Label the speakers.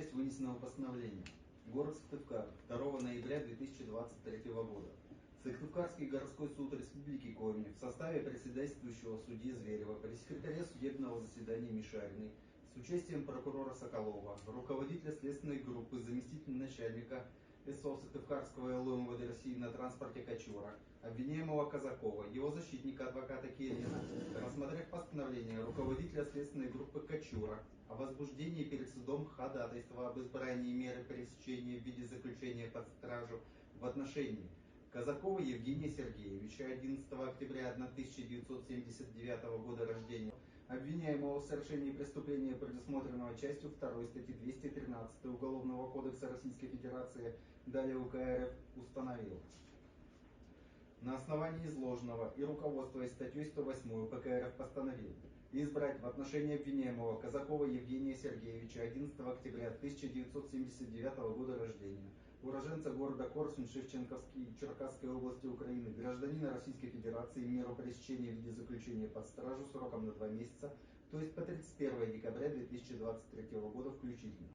Speaker 1: часть вынесенного постановления. Город Сыктывкар, 2 ноября 2023 года. Сыктывкарский городской суд Республики Коми в составе председательствующего судьи Зверева, пресс-секретаря судебного заседания Мишариной, с участием прокурора Соколова, руководителя следственной группы, заместителя начальника СО Сыктывкарского ЛО МВД России на транспорте Кочура, обвиняемого Казакова, его защитника адвоката Кирина, рассмотрев постановление руководителя следственной группы Кочура о возбуждении перед судом ходатайства об избрании меры пресечения в виде заключения под стражу в отношении Казакова Евгения Сергеевича, 11 октября 1979 года рождения, обвиняемого в совершении преступления, предусмотренного частью 2 статьи 213 Уголовного кодекса Российской Федерации, далее УК РФ, установил: на основании изложенного и руководствуясь статьей 108 ПК РФ постановил избрать в отношении обвиняемого Казакова Евгения Сергеевича, 11 октября 1979 года рождения, уроженца города Корсунь, Шевченковский, Черкасской области Украины, гражданина Российской Федерации, меру пресечения в виде заключения под стражу сроком на 2 месяца, то есть по 31 декабря 2023 года включительно.